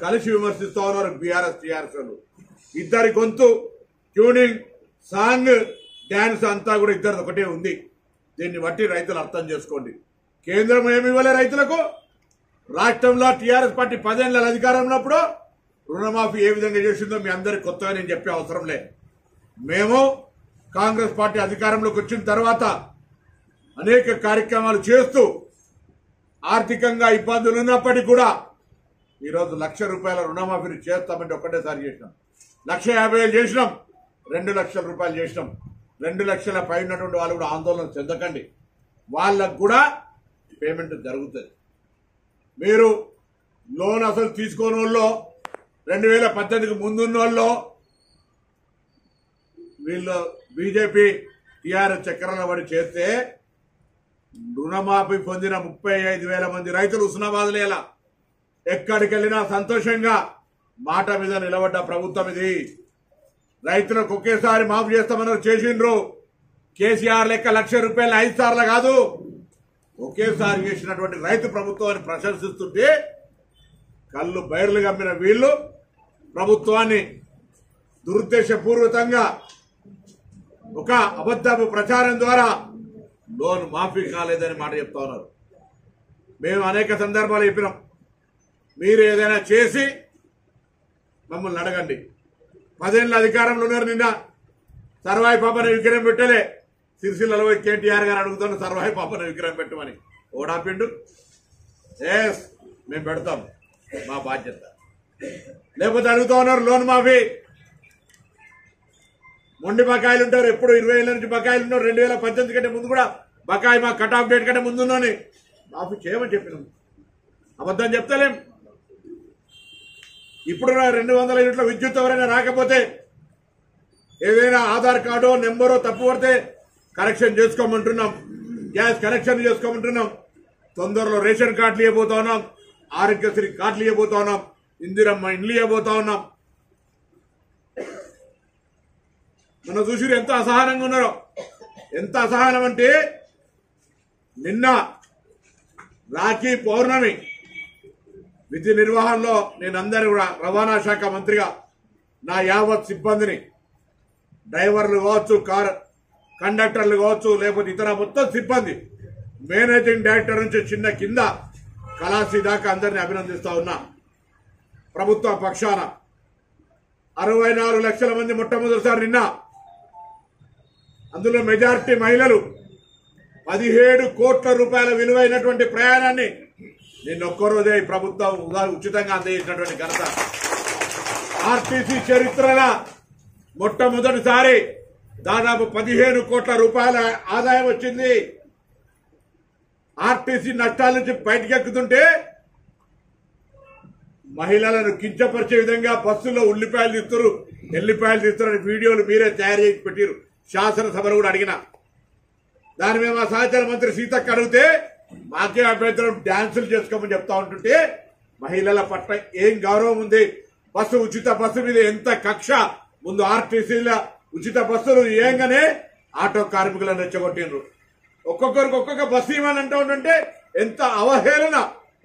కలిసి విమర్శిస్తూ ఉన్నారు బీఆర్ఎస్ టీఆర్ఎస్ వాళ్ళు. ఇద్దరి గొంతు ట్యూనింగ్ సాంగ్ డ్యాన్స్ అంతా కూడా ఇద్దరిది ఒకటే ఉంది. దీన్ని బట్టి రైతులు అర్థం చేసుకోండి. కేంద్రం ఏమి ఇవ్వలే రైతులకు. రాష్ట్రంలో టీఆర్ఎస్ పార్టీ 10 ఏళ్ల అధికారం ఉన్నప్పుడు రుణమాఫీ ఏ విధంగా చేసిందో మీ అందరికి కొత్తగా నేను చెప్పే అవసరం లే. మేము కాంగ్రెస్ పార్టీ అధికారంలోకి వచ్చిన తర్వాత అనేక కార్యక్రమాలు చేస్తూ ఆర్థికంగా ఇబ్బందులు ఉన్నప్పటికీ కూడా ఈరోజు ₹1,00,000 రుణమాఫీని చేస్తామంటే ఒక్కటేసారి చేసినాం. 1,50,000 చేసినాం, 2 లక్షల రూపాయలు చేసినాం. 2 లక్షల పై ఉన్నటువంటి వాళ్ళు కూడా ఆందోళన చెందకండి, వాళ్ళకు కూడా పేమెంట్ జరుగుతుంది. మీరు లోన్ అసలు తీసుకోని వాళ్ళు 2018కి ముందున్న వాళ్ళు వీళ్ళు బీజేపీ టీఆర్ఎస్ చక్రాల పడి చేస్తే రుణమాఫీ పొందిన 35,000 మంది రైతులు హుస్నాబాద్లో ఎలా ఎక్కడికి వెళ్ళినా సంతోషంగా మాట మీద నిలబడ్డ ప్రభుత్వం ఇది. రైతులకు ఒకేసారి మాఫీ చేస్తామన్నారు, చేసిండ్రు. కేసీఆర్ లెక్క ₹1,00,000 5 సార్లు కాదు, ఒకేసారి చేసినటువంటి రైతు ప్రభుత్వాన్ని ప్రశంసిస్తుంటే కళ్ళు బైర్లు గమ్మిన వీళ్ళు ప్రభుత్వాన్ని దురుద్దేశపూర్వకంగా ఒక అబద్ధపు ప్రచారం ద్వారా లోన్ మాఫీ కాలేదని మాట చెప్తా ఉన్నారు. మేము అనేక సందర్భాలు చెప్పినాం, మీరు ఏదైనా చేసి మమ్మల్ని అడగండి. 10 ఏళ్ల అధికారంలో ఉన్నారు. నిన్న సర్వాయి పాపన విగ్రహం పెట్టలే, సిరిసిల్లలో కేటీఆర్ గారు అడుగుతున్న సర్వాయి పాపన విగ్రహం పెట్టమని. ఓడాపిండు ఎస్ మేము పెడతాం, మా బాధ్యత. లేకపోతే అడుగుతా ఉన్నారు లోన్ మాఫీ. మొండి బకాయిలు ఉంటారు, ఎప్పుడు 20 ఏళ్ల నుంచి బకాయిలు ఉన్నారు. 2018 కంటే ముందు కూడా బకాయి మా కట్ ఆఫ్ డేట్ కంటే ముందున్నాని మాఫీ చేయమని చెప్పినాం. అబద్ధం చెప్తలేం. ఇప్పుడు 200 యూనిట్ల విద్యుత్ ఎవరైనా రాకపోతే ఏదైనా ఆధార్ కార్డో నెంబరో తప్పు పడితే కరెక్షన్ చేసుకోమంటున్నాం, గ్యాస్ కనెక్షన్ చేసుకోమంటున్నాం. తొందరలో రేషన్ కార్డులు ఇవ్వబోతా ఉన్నాం, ఆరోగ్యశ్రీ కార్డులు ఇవ్వబోతా ఉన్నాం, ఇందిరమ్మ ఇండ్లు ఇవ్వబోతా ఉన్నాం. మనం చూసి ఎంత అసహనంగా ఉన్నారో. ఎంత అసహనం అంటే నిన్న రాఖీ పౌర్ణమి విధి నిర్వహణలో నేను అందరూ కూడా రవాణా శాఖ మంత్రిగా నా యావత్ సిబ్బందిని, డ్రైవర్లు కావచ్చు, కార్ కండక్టర్లు కావచ్చు, లేకపోతే ఇతర మొత్తం సిబ్బంది, మేనేజింగ్ డైరెక్టర్ నుంచి చిన్న కింద కళాశీ దాకా అందరినీ అభినందిస్తా ఉన్నా. ప్రభుత్వ పక్షాన 64 లక్షల మంది మొట్టమొదటిసారి నిన్న, అందులో మెజారిటీ మహిళలు 17 కోట్ల రూపాయల విలువైనటువంటి ప్రయాణాన్ని నిన్న ఒక్కరోజే ప్రభుత్వం ఉచితంగా అందజేసినటువంటి ఘనత. ఆర్టీసీ చరిత్రలో మొట్టమొదటిసారి దాదాపు 15 కోట్ల రూపాయల ఆదాయం వచ్చింది. ఆర్టీసీ నష్టాల నుంచి బయటకెక్కుతుంటే మహిళలను కించపరిచే విధంగా బస్సులో ఉల్లిపాయలు తీస్తారు, ఎల్లిపాయలు తీస్తారని వీడియోలు మీరే తయారు చేసి పెట్టారు. శాసనసభలో కూడా అడిగిన దాని మీద మా సహచార మంత్రి సీతక్క అడిగితే మాకే అభ్యంతరం, డాన్సులు చేసుకోమని చెప్తా ఉంటుంటే మహిళల పట్ల ఏం గౌరవం ఉంది? బస్సు ఉచిత బస్సు మీద ఎంత కక్ష! ముందు ఆర్టీసీల ఉచిత బస్సులు ఏంగానే ఆటో కార్మికులను రెచ్చగొట్టిండ్రు. ఒక్కొక్కరికి ఒక్కొక్క బస్సు ఇవ్వని అంటూ ఉంటుంటే ఎంత అవహేళన,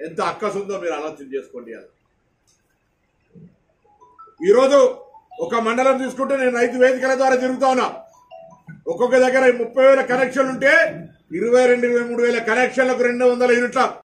ఎంత అక్కసుందో మీరు ఆలోచన చేసుకోండి. ఈరోజు ఒక మండలం తీసుకుంటే నేను రైతు వేదికల ద్వారా తిరుగుతా ఉన్నా. ఒక్కొక్క దగ్గర 30,000 కనెక్షన్లు ఉంటే 22-23,000 కనెక్షన్లకు 200 యూనిట్ల